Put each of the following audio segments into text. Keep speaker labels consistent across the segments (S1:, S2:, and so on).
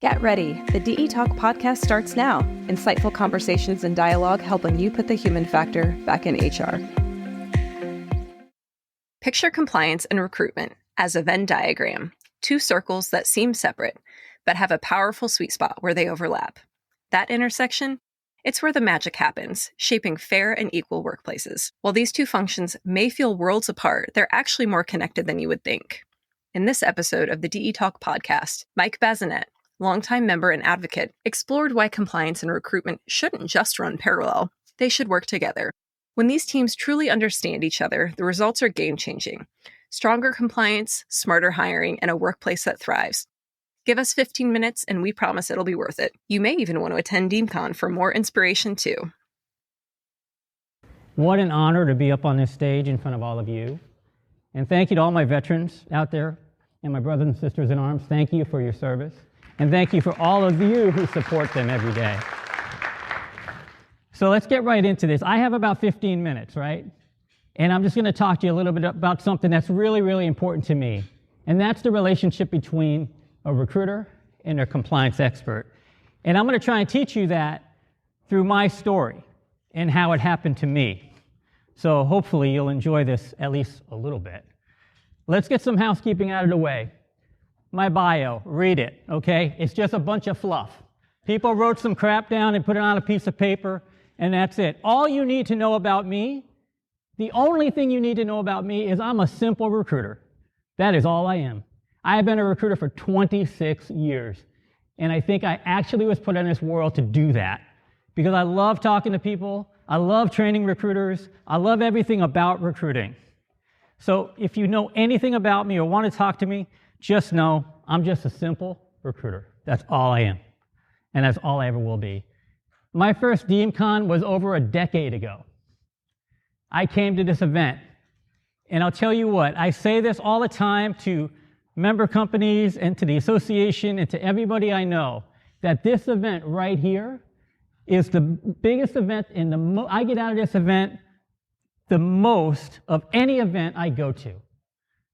S1: Get ready. The DE Talk podcast starts now. Insightful conversations and dialogue helping you put the human factor back in HR. Picture compliance and recruitment as a Venn diagram, two circles that seem separate, but have a powerful sweet spot where they overlap. That intersection? It's where the magic happens, shaping fair and equal workplaces. While these two functions may feel worlds apart, they're actually more connected than you would think. In this episode of the DE Talk podcast, Mike Bazinet, longtime member and advocate, explored why compliance and recruitment shouldn't just run parallel. They should work together. When these teams truly understand each other, the results are game-changing. Stronger compliance, smarter hiring, and a workplace that thrives. Give us 15 minutes and we promise it'll be worth it. You may even want to attend DeemCon for more inspiration too.
S2: What an honor to be up on this stage in front of all of you. And thank you to all my veterans out there and my brothers and sisters in arms. Thank you for your service. And thank you for all of you who support them every day. So let's get right into this. I have about 15 minutes, right? And I'm just going to talk to you a little bit about something that's really, really important to me. And that's the relationship between a recruiter and a compliance expert. And I'm going to try and teach you that through my story and how it happened to me. So hopefully you'll enjoy this at least a little bit. Let's get some housekeeping out of the way. My bio, read it, okay? It's just a bunch of fluff. People wrote some crap down and put it on a piece of paper, and that's it. All you need to know about me, the only thing you need to know about me is I'm a simple recruiter. That is all I am. I have been a recruiter for 26 years, and I think I actually was put in this world to do that because I love talking to people, I love training recruiters, I love everything about recruiting. So if you know anything about me or want to talk to me, just know I'm just a simple recruiter. That's all I am. And that's all I ever will be. My first DeemCon was over a decade ago. I came to this event. And I'll tell you what, I say this all the time to member companies and to the association and to everybody I know, that this event right here is the biggest event in I get out of this event the most of any event I go to.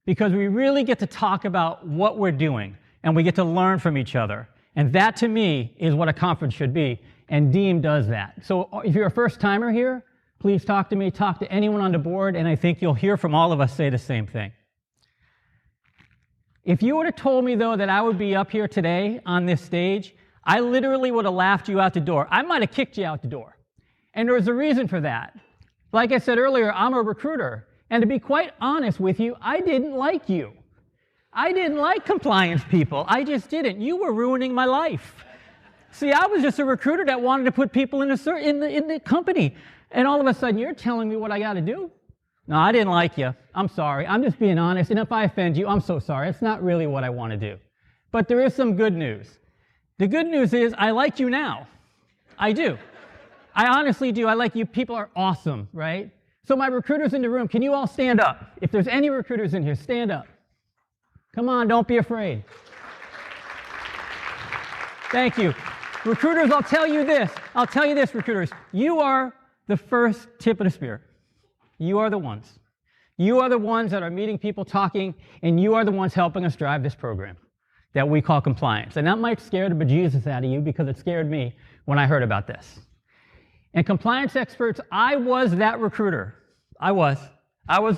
S2: Because we really get to talk about what we're doing, and we get to learn from each other. And that, to me, is what a conference should be, and Deem does that. So if you're a first-timer here, please talk to me, talk to anyone on the board, and I think you'll hear from all of us say the same thing. If you would have told me, though, that I would be up here today on this stage, I literally would have laughed you out the door. I might have kicked you out the door. And there was a reason for that. Like I said earlier, I'm a recruiter. And to be quite honest with you, I didn't like you. I didn't like compliance people. I just didn't. You were ruining my life. See, I was just a recruiter that wanted to put people in the company. And all of a sudden, you're telling me what I got to do? No, I didn't like you. I'm sorry. I'm just being honest. And if I offend you, I'm so sorry. It's not really what I want to do. But there is some good news. The good news is I like you now. I do. I honestly do. I like you. People are awesome, right? So my recruiters in the room, can you all stand up? If there's any recruiters in here, stand up. Come on, don't be afraid. Thank you. Recruiters, I'll tell you this, recruiters. You are the first tip of the spear. You are the ones. You are the ones that are meeting people, talking, and you are the ones helping us drive this program that we call compliance. And that might scare the bejesus out of you because it scared me when I heard about this. And compliance experts, I was that recruiter. I was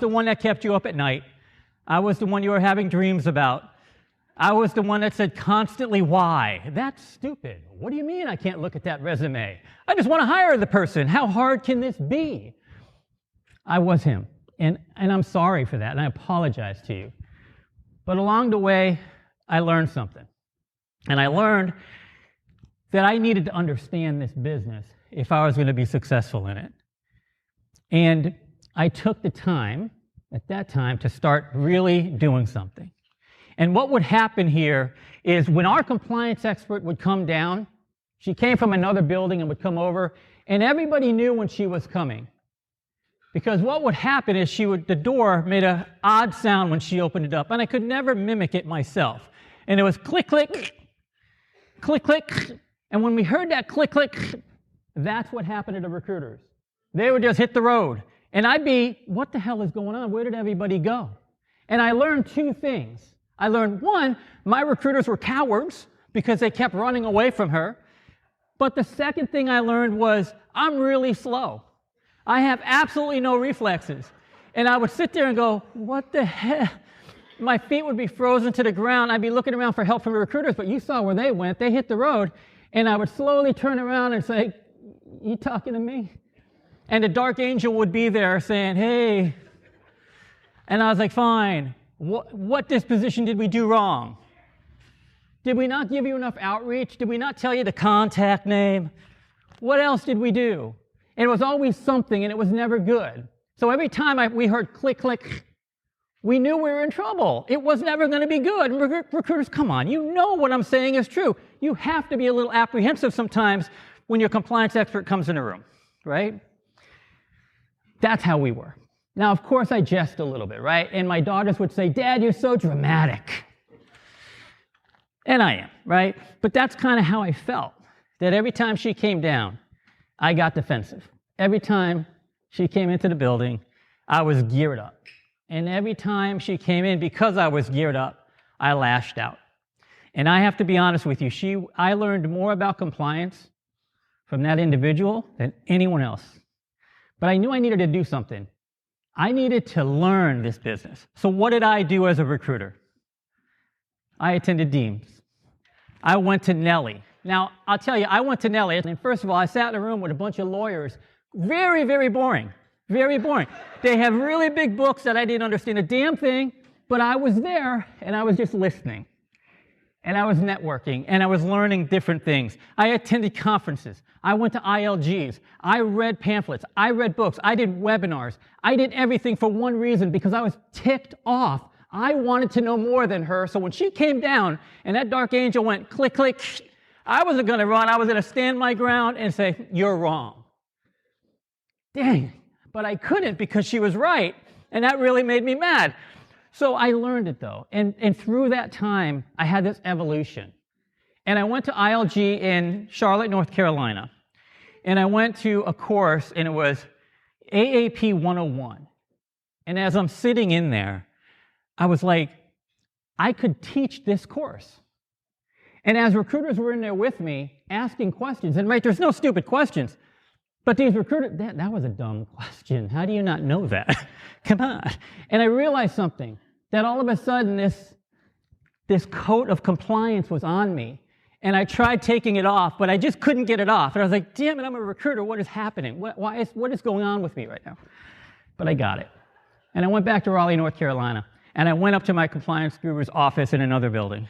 S2: the one that kept you up at night. I was the one you were having dreams about. I was the one that said constantly, why? That's stupid. What do you mean I can't look at that resume? I just want to hire the person. How hard can this be? I was him. And I'm sorry for that, and I apologize to you. But along the way, I learned something. And I learned that I needed to understand this business if I was going to be successful in it. And I took the time, at that time, to start really doing something. And what would happen here is when our compliance expert would come down, she came from another building and would come over, and everybody knew when she was coming. Because what would happen is the door made an odd sound when she opened it up, and I could never mimic it myself. And it was click, click, click, click. And when we heard that click, click, that's what happened to the recruiters. They would just hit the road. And I'd be, what the hell is going on? Where did everybody go? And I learned two things. I learned, one, my recruiters were cowards because they kept running away from her. But the second thing I learned was I'm really slow. I have absolutely no reflexes. And I would sit there and go, what the hell? My feet would be frozen to the ground. I'd be looking around for help from the recruiters, but you saw where they went. They hit the road. And I would slowly turn around and say, you talking to me? And the dark angel would be there saying, hey. And I was like, fine. What disposition did we do wrong? Did we not give you enough outreach? Did we not tell you the contact name? What else did we do? And it was always something, and it was never good. So every time we heard click, click, we knew we were in trouble. It was never going to be good. And recruiters, come on, you know what I'm saying is true. You have to be a little apprehensive sometimes when your compliance expert comes in the room, right? That's how we were. Now, of course, I jest a little bit, right? And my daughters would say, Dad, you're so dramatic. And I am, right? But that's kind of how I felt, that every time she came down, I got defensive. Every time she came into the building, I was geared up. And every time she came in, because I was geared up, I lashed out. And I have to be honest with you, I learned more about compliance from that individual than anyone else. But I knew I needed to do something. I needed to learn this business. So what did I do as a recruiter? I attended Deems. I went to Nellie. Now, I'll tell you, I went to Nellie, and first of all, I sat in a room with a bunch of lawyers. Very, very boring. Very boring. They have really big books that I didn't understand a damn thing, but I was there, and I was just listening. And I was networking, and I was learning different things. I attended conferences. I went to ILGs. I read pamphlets. I read books. I did webinars. I did everything for one reason, because I was ticked off. I wanted to know more than her, so when she came down and that dark angel went click, click, I wasn't going to run. I was going to stand my ground and say, you're wrong. Dang, but I couldn't because she was right, and that really made me mad. So I learned it, though, and through that time, I had this evolution. And I went to ILG in Charlotte, North Carolina, and I went to a course, and it was AAP 101. And as I'm sitting in there, I was like, I could teach this course. And as recruiters were in there with me, asking questions, and right, there's no stupid questions, but these recruiters, that was a dumb question. How do you not know that? Come on. And I realized something, that all of a sudden this coat of compliance was on me, and I tried taking it off, but I just couldn't get it off. And I was like, damn it, I'm a recruiter. What is happening? What is going on with me right now? But I got it. And I went back to Raleigh, North Carolina, and I went up to my compliance guru's office in another building.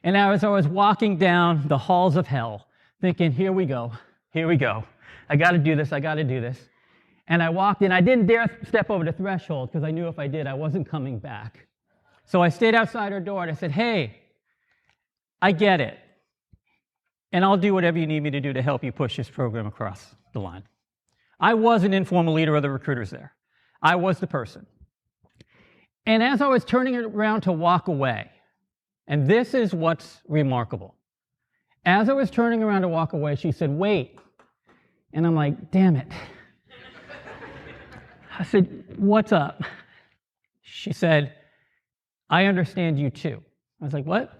S2: And as I was walking down the halls of hell, thinking, here we go. I got to do this. And I walked in. I didn't dare step over the threshold because I knew if I did, I wasn't coming back. So I stayed outside her door and I said, hey, I get it. And I'll do whatever you need me to do to help you push this program across the line. I was an informal leader of the recruiters there. I was the person. And as I was turning around to walk away, and this is what's remarkable. As I was turning around to walk away, she said, wait. And I'm like, damn it. I said, what's up? She said, I understand you too. I was like, what?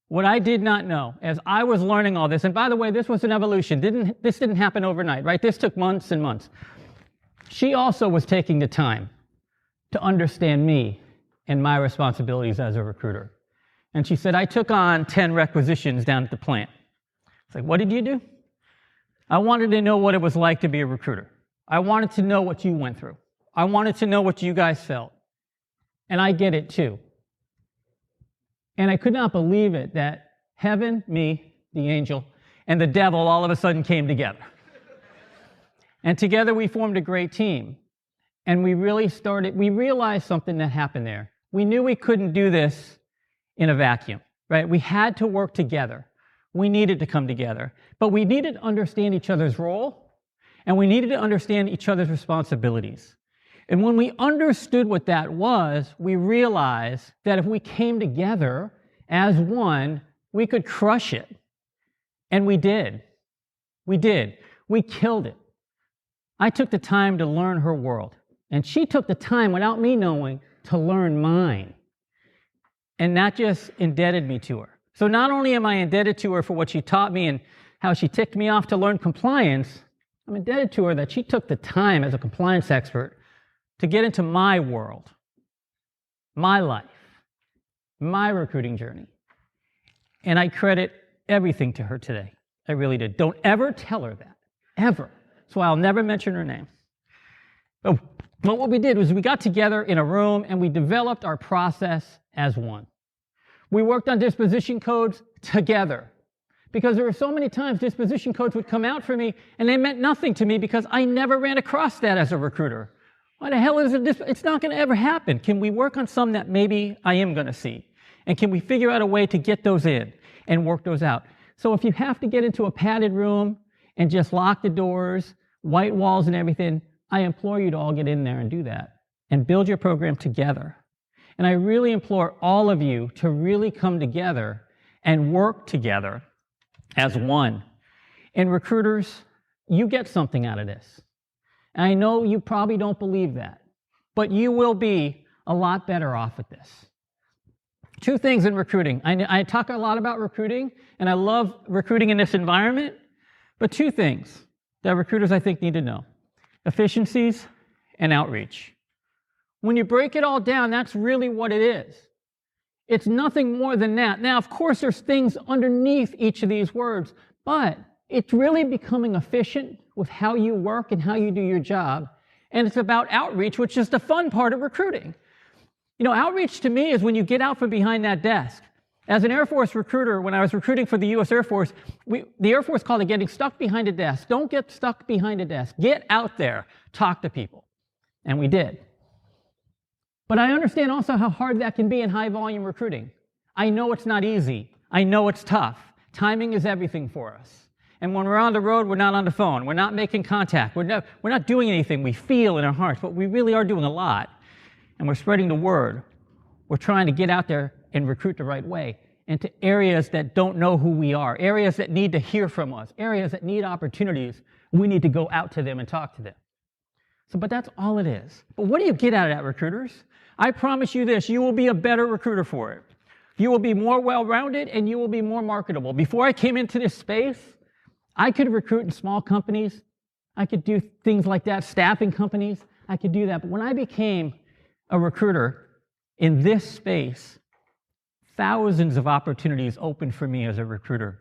S2: What I did not know, as I was learning all this, and by the way, this was an evolution. This didn't happen overnight, right? This took months and months. She also was taking the time to understand me and my responsibilities as a recruiter. And she said, I took on 10 requisitions down at the plant. It's like, what did you do? I wanted to know what it was like to be a recruiter. I wanted to know what you went through. I wanted to know what you guys felt. And I get it too. And I could not believe it that heaven, me, the angel, and the devil all of a sudden came together. And together we formed a great team. And we realized something that happened there. We knew we couldn't do this in a vacuum, right? We had to work together. We needed to come together. But we needed to understand each other's role, and we needed to understand each other's responsibilities. And when we understood what that was, we realized that if we came together as one, we could crush it. And we did. We did. We killed it. I took the time to learn her world. And she took the time, without me knowing, to learn mine. And that just indebted me to her. So not only am I indebted to her for what she taught me and how she ticked me off to learn compliance, I'm indebted to her that she took the time as a compliance expert to get into my world, my life, my recruiting journey. And I credit everything to her today. I really did. Don't ever tell her that, ever. So I'll never mention her name. But what we did was we got together in a room and we developed our process as one. We worked on disposition codes together because there were so many times disposition codes would come out for me and they meant nothing to me because I never ran across that as a recruiter. Why the hell is it? It's not going to ever happen. Can we work on some that maybe I am going to see? And can we figure out a way to get those in and work those out? So if you have to get into a padded room and just lock the doors, white walls and everything, I implore you to all get in there and do that and build your program together. And I really implore all of you to really come together and work together as one. And recruiters, you get something out of this. And I know you probably don't believe that, but you will be a lot better off at this. Two things in recruiting. I talk a lot about recruiting, and I love recruiting in this environment, but two things that recruiters, I think, need to know: efficiencies and outreach. When you break it all down, that's really what it is. It's nothing more than that. Now, of course, there's things underneath each of these words, but it's really becoming efficient with how you work and how you do your job. And it's about outreach, which is the fun part of recruiting. You know, outreach to me is when you get out from behind that desk. As an Air Force recruiter, when I was recruiting for the U.S. Air Force, the Air Force called it getting stuck behind a desk. Don't get stuck behind a desk. Get out there. Talk to people. And we did. But I understand also how hard that can be in high-volume recruiting. I know it's not easy. I know it's tough. Timing is everything for us. And when we're on the road, we're not on the phone. We're not making contact. We're not doing anything we feel in our hearts, but we really are doing a lot. And we're spreading the word. We're trying to get out there and recruit the right way into areas that don't know who we are, areas that need to hear from us, areas that need opportunities. We need to go out to them and talk to them. But that's all it is. But what do you get out of that, recruiters? I promise you this: you will be a better recruiter for it. You will be more well-rounded and you will be more marketable. Before I came into this space, I could recruit in small companies. I could do things like that, staffing companies. I could do that. But when I became a recruiter in this space, thousands of opportunities opened for me as a recruiter.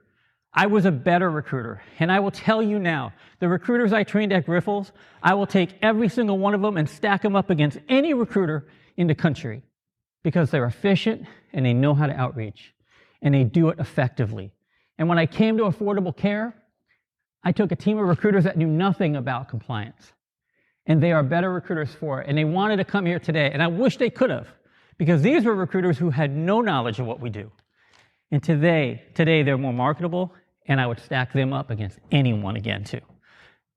S2: I was a better recruiter. And I will tell you now, the recruiters I trained at Grifols, I will take every single one of them and stack them up against any recruiter in the country because they're efficient and they know how to outreach and they do it effectively. And when I came to affordable care, I took a team of recruiters that knew nothing about compliance. And they are better recruiters for it. And they wanted to come here today. And I wish they could have, because these were recruiters who had no knowledge of what we do. And today they're more marketable, and I would stack them up against anyone again too,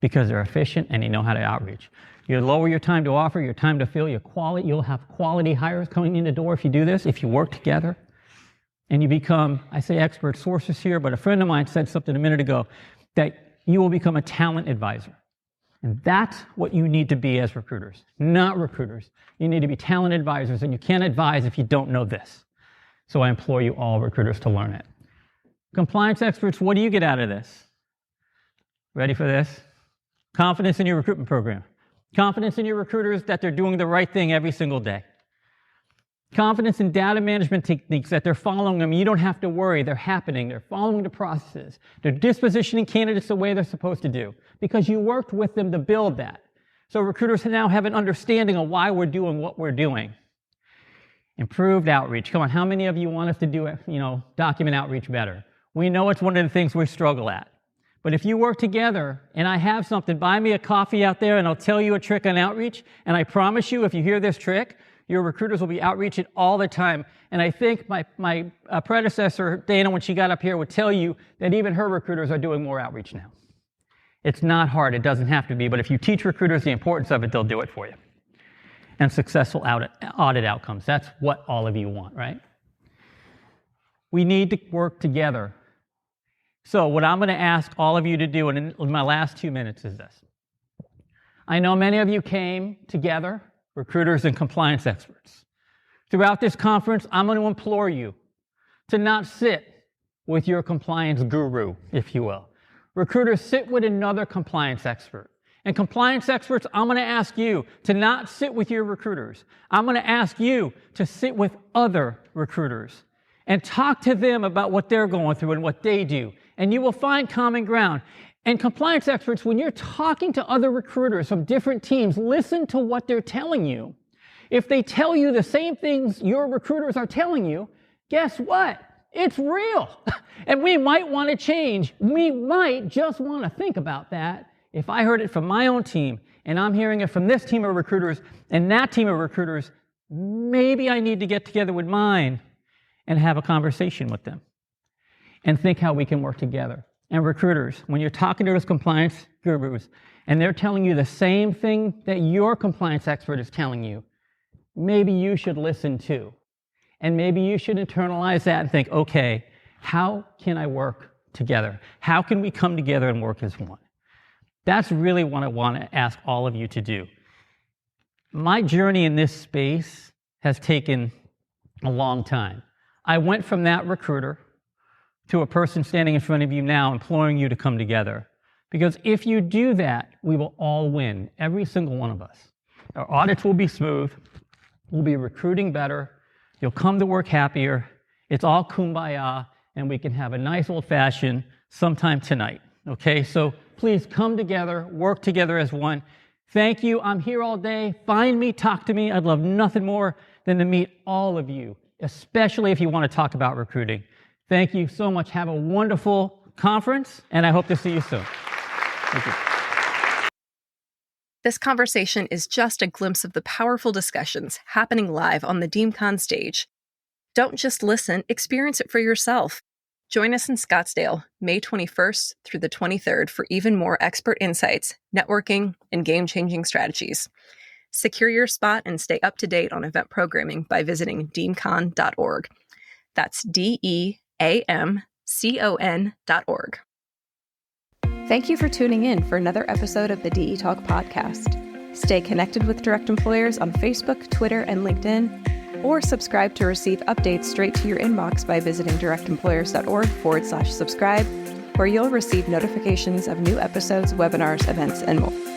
S2: because they're efficient and they know how to outreach. You lower your time to offer, your time to fill, you'll have quality hires coming in the door if you do this, if you work together. And you become, I say expert sources here, but a friend of mine said something a minute ago, that you will become a talent advisor. And that's what you need to be as recruiters, not recruiters. You need to be talent advisors, and you can't advise if you don't know this. So I implore you all recruiters to learn it. Compliance experts, what do you get out of this? Ready for this? Confidence in your recruitment program. Confidence in your recruiters that they're doing the right thing every single day. Confidence in data management techniques, that they're following them. You don't have to worry. They're happening. They're following the processes. They're dispositioning candidates the way they're supposed to do because you worked with them to build that. So recruiters now have an understanding of why we're doing what we're doing. Improved outreach. Come on, how many of you want us to do, document outreach better? We know it's one of the things we struggle at. But if you work together and I have something, buy me a coffee out there and I'll tell you a trick on outreach. And I promise you, if you hear this trick, your recruiters will be outreaching all the time. And I think my predecessor, Dana, when she got up here, would tell you that even her recruiters are doing more outreach now. It's not hard. It doesn't have to be. But if you teach recruiters the importance of it, they'll do it for you. And successful audit outcomes. That's what all of you want, right? We need to work together. So what I'm going to ask all of you to do in my last 2 minutes is this. I know many of you came together, recruiters and compliance experts. Throughout this conference, I'm going to implore you to not sit with your compliance guru, if you will. Recruiters, sit with another compliance expert. And compliance experts, I'm going to ask you to not sit with your recruiters. I'm going to ask you to sit with other recruiters and talk to them about what they're going through and what they do. And you will find common ground. And compliance experts, when you're talking to other recruiters from different teams, listen to what they're telling you. If they tell you the same things your recruiters are telling you, guess what? It's real. And we might want to change. We might just want to think about that. If I heard it from my own team, and I'm hearing it from this team of recruiters and that team of recruiters, maybe I need to get together with mine and have a conversation with them and think how we can work together. And recruiters, when you're talking to those compliance gurus and they're telling you the same thing that your compliance expert is telling you, maybe you should listen too. And maybe you should internalize that and think, okay, how can I work together? How can we come together and work as one? That's really what I want to ask all of you to do. My journey in this space has taken a long time. I went from that recruiter to a person standing in front of you now imploring you to come together. Because if you do that, we will all win, every single one of us. Our audits will be smooth, we'll be recruiting better, you'll come to work happier, it's all kumbaya, and we can have a nice old-fashioned sometime tonight, okay? So please come together, work together as one. Thank you, I'm here all day. Find me, talk to me. I'd love nothing more than to meet all of you, especially if you want to talk about recruiting. Thank you so much. Have a wonderful conference, and I hope to see you soon. Thank you.
S1: This conversation is just a glimpse of the powerful discussions happening live on the DeemCon stage. Don't just listen, experience it for yourself. Join us in Scottsdale, May 21st through the 23rd for even more expert insights, networking, and game-changing strategies. Secure your spot and stay up to date on event programming by visiting deemcon.org. That's DEAMCON.org.
S3: Thank you for tuning in for another episode of the DE Talk podcast. Stay connected with direct employers on Facebook, Twitter, and LinkedIn, or subscribe to receive updates straight to your inbox by visiting directemployers.org/subscribe, where you'll receive notifications of new episodes, webinars, events, and more.